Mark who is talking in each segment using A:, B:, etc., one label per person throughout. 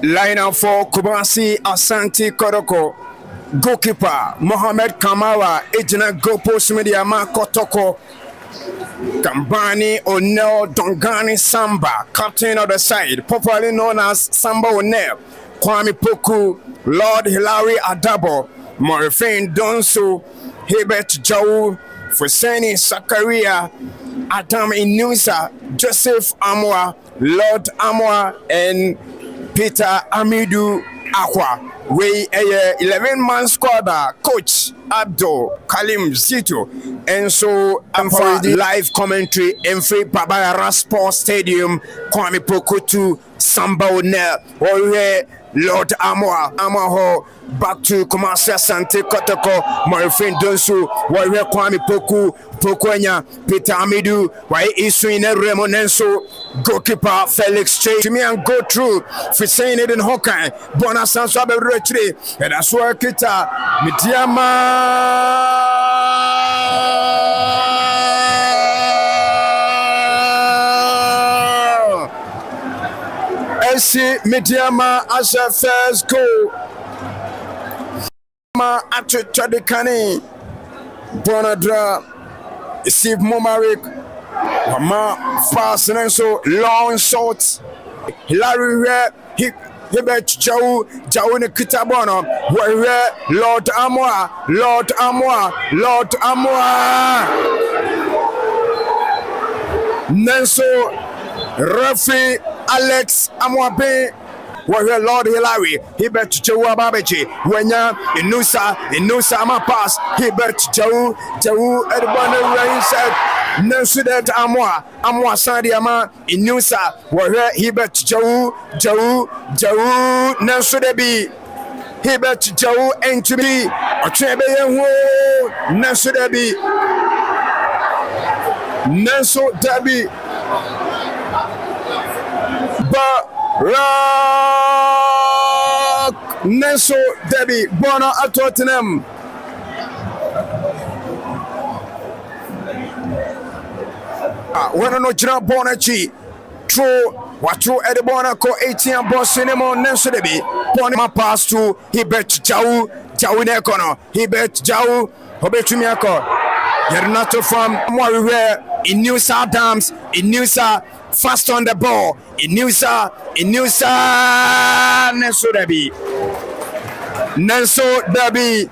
A: Liner for Kumasi Asante Kotoko. Goalkeeper Mohamed Kamara, Ejina Gopos Medeama Kotoko. Kambani Onel Dongani Samba, captain of the side, popularly known as Samba Onel. Kwame Poku, Lord Hilary Adabo, Morifin Donso, Hebert Jau, Fuseni Sakaria, Adam Inusa, Joseph Amwa, Lord Amwa, and Peter Amidu Akwa. We a 11-man squad, coach Abdul Kalim Zito, and so for the live commentary in free Babayara Sports Stadium, Kwame Pokutu, Samba Onel, Lord Amaho, back to Kumasi Asante Kotoko, Morifin Donsu, Warrior Kwame Poku, Pokwenya, Peter Amidu, why Isuine Remonenso, goalkeeper Felix Che, to me and go through for saying it in Hawkeye, Bonasanso Aberetri, and that's where Kita, Medeama. See Medeama as a first goal. At Chadikani Bonadra, Steve Momarik, Mama fast and so long shots. Hilary Hebert Jau in the Kitabono, where Lord Amwa, Nenso Rafi Alex Amwabe, where Lord Hilary, Hebert Jau Babaji, Wenya, Inusa Amapas, Hebert Jau, Edbana Rain said, Nensudet Amwa Sandiama, Inusa, where Hebert Jau, Nensudebi, Hebert Jau, and to be a Trebe, Nensudebi, Nenso Debi. Rock Nenso Debbie Bona at Tottenham. When no Jira Bonachi, true, what true Edibona co 18 boss cinema Nenso Debbie, Bonima pass to Hebert Jau Nekono, Hebert Jau, Hobetumiako, Yernato from Warrior in New South Dams, in New South. Fast on the ball. Inusa, Nenso Debi.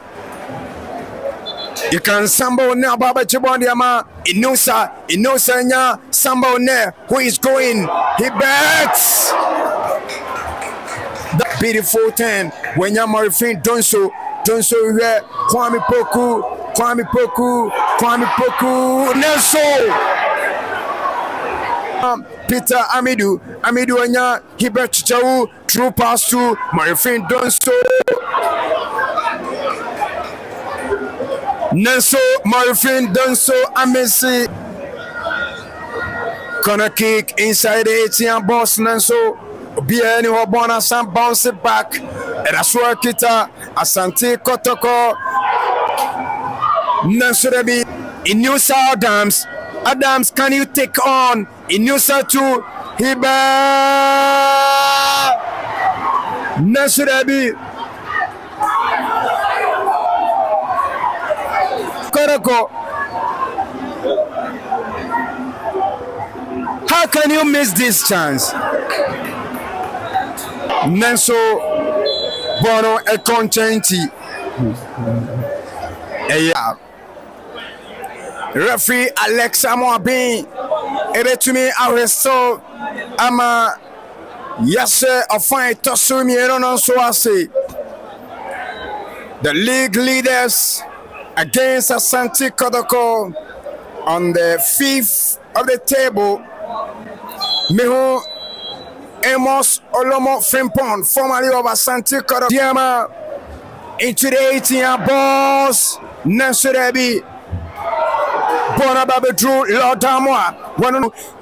A: You can Sambo now, Baba Chibondiama. Inusa nya Sambo ne. Who is going? He bets. That beautiful 10. When you're Morifin Donso here. Kwame Poku, Nenso. Peter Amidu Anya, Hebert Jau, true pass to Morifin Donso. Nenso, Morifin Donso, Amesi. Corner kick inside the 18 boss, Nenso. Bien, who bona some bounce it back. And that's where Kita, Asante Kotoko. Nenso Debi, in New South Adams, can you take on Inusa to Hiba Nasurabi Kotoko? How can you miss this chance? Nenso Bono e Conchenti. Referee Alex Amwabin, Eretumi Aresto, Ama Yase of fine Tosumi, and so I say. The league leaders against Asante Kotoko on the 5th of the table. Miho Amos Olomo Frimpon, formerly of Asante Kotoko, Diama into the 18 balls, Nensurebi. Bona drew Lord Amwa.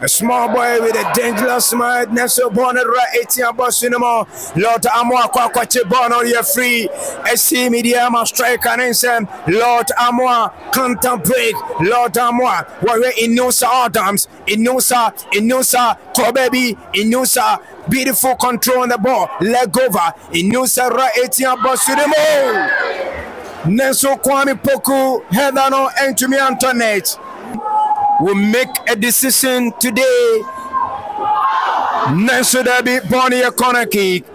A: A small boy with a dangerous mind. Neso Bona 18 boss cinema. Lord Amwa Kwakwache Bona, you're free. SC Medeama strike and insem. Lord Amwa can't break. Lord Amwa. We're in Nusa Adams. In Nusa Kobebi. In Nusa Beautiful control on the ball. Leg over. Inusa right 18 boss to the move. Nenso Kwame Poku header no Entumi Antoinette will make a decision today. Nenso Dabi Bonnie a corner kick.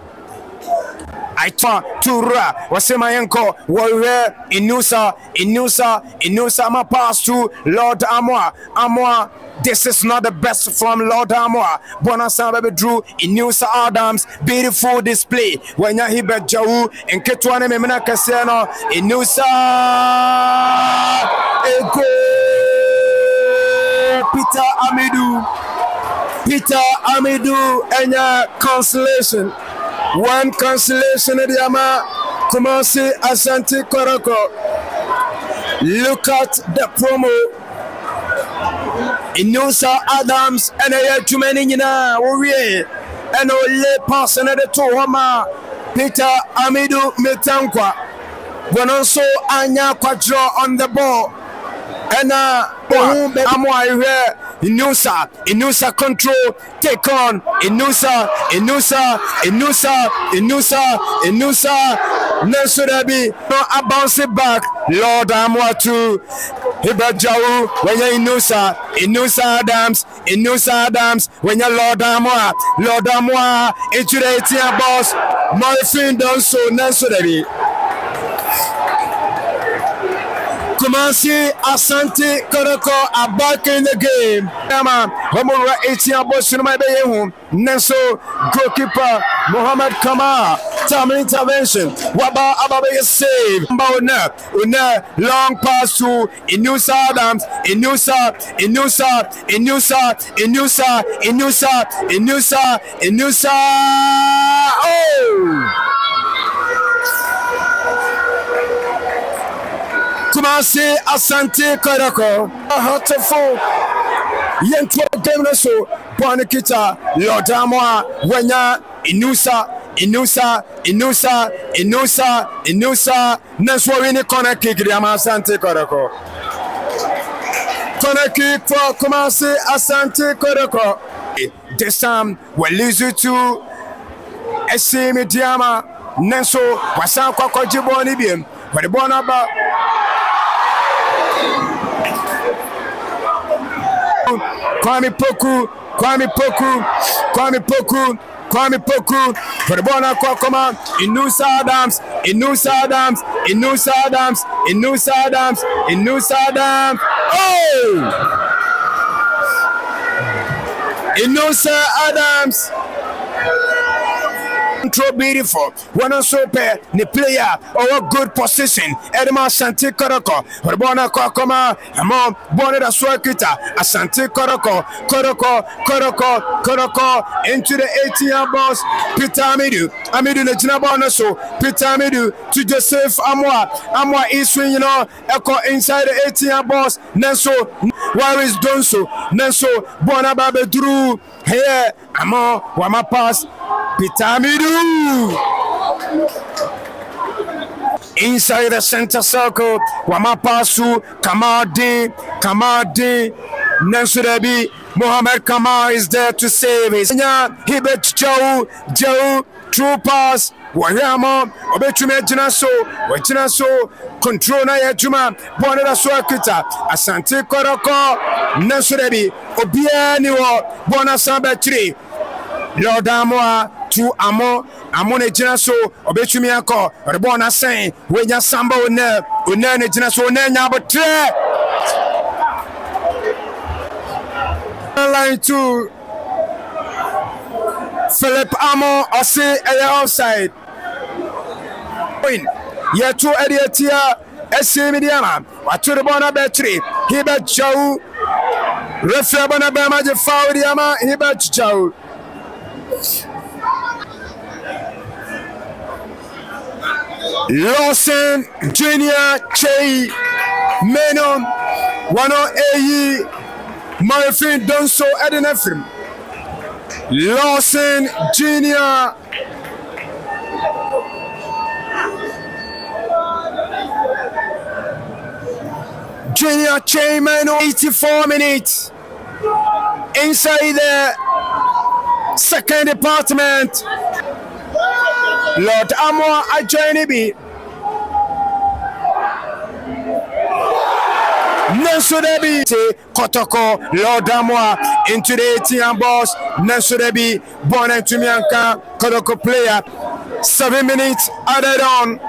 A: I thought to Ra Wasemayenko Warrior Inusa my pass to Lord Amwa. This is not the best from Lord Amwa. Bonasa baby drew Inusa Adams. Beautiful display. When you hear Jau and Ketwane Memena Casano Inusa Ego Peter Amidou and consolation. One cancellation at Medeama. Kumasi Asante Kotoko. Look at the promo. Inusa Adams and a too many na Warrior and only person at the Tohama. Peter Amidou Metankwa. Bononso Anya Quadro on the ball. And Amwa here. Inusa control, take on Inusa, Nensudabi, no a bounce it back, Lord Amwatu, Hibajau, when you're Inusa Adams, when you're Lord Amwa, into the 18 boss, Morphine done so, Nensudabi. Kumasi Asante Kotoko are back in the game. Homura 18 boss in my bay home. Nenso goalkeeper Muhammad Kamar. Time intervention. Waba Ababe save. Una long pass to Inusa Adams. Inusa. Oh! Kumasi Asante Kotoko. Hot to fall. Yentua game so Bonakita Lord Amwa Wenya Inusa Neswini corner kick Asante Kotoko. Corner kick for Kumasi Asante Kotoko. This time we lose it to SC Medeama Nenso Wasan Kwakoji Boni Biem. But the Bonaba Kwame Poku for the Bona Kwakoma Inusa Adams oh Inusa Adams control beautiful. One also pair the player or good position. Edema Asante Kotoko. Bona Kokoma. Among Bonnet Aswakita. Asante Kotoko into the 18 boss. Peter Amidou the Jinabana so Peter Amidou to Joseph Amwa is swing, echo inside the 18 boss. Nenso where is Donso? Nenso Bona Babe Drew here. Amon Wama pass. Peter Amidou inside the center circle. Wamapasu Kamadi Nensudabi Mohamed Kamar is there to save his Hibet Jau true pass. Wayama Obetume Jinaso control na yajuma Bonada Swakita Asante Kotoko Nensudabi Obiani wo Bona Sambetri Lord Amwa to Amone Jinaso, Obechumiako, Rebona saying, when ya Samba Une Jinaso Nenya, but line to Philip Amo, I say a outside. Yet to Ediatia, SC Medeama, what to the Bona Battery, Hibet Jau, Refabana Bama, the Faudiama, Hibet Jau. Lawson Junior Chey Menon Wano Eyi Marfin Donso Edenefrim Lawson Junior Chey Menon 84 minutes inside there Second department. Lord Amo Ajoini bi. Nanso Debi Kotoko Lord Amo into the 18 boss. Nanso Debi born into Mianka Kotoko player. 7 minutes added on.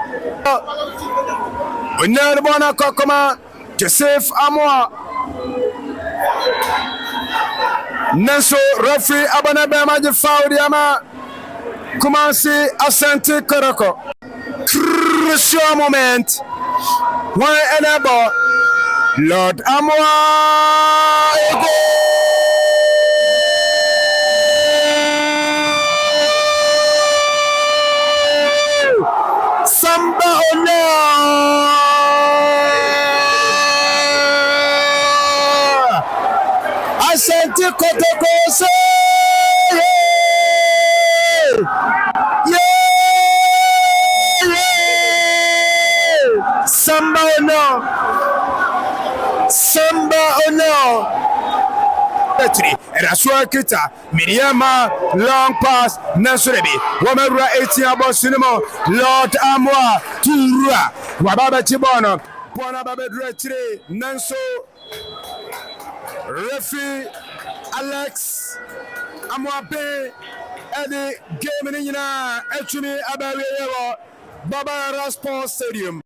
A: Unabona Kokoma Joseph Amo. Nanso referee Abanabama je foul diama. Kumasi Asante Kotoko. Crucial moment. One enable. Lord Amwa Samba Ono Asante Kotoko Samba Ono Samba Ono Erasua Kita Medeama long pass Nansurebi Wamera 18 about cinema Lord Amwa Tura Wababa Chibono Pona Babedre 3 Nanso Referee Alex Amwape Eddie game in Etchumi Abawe Baba Sports Stadium.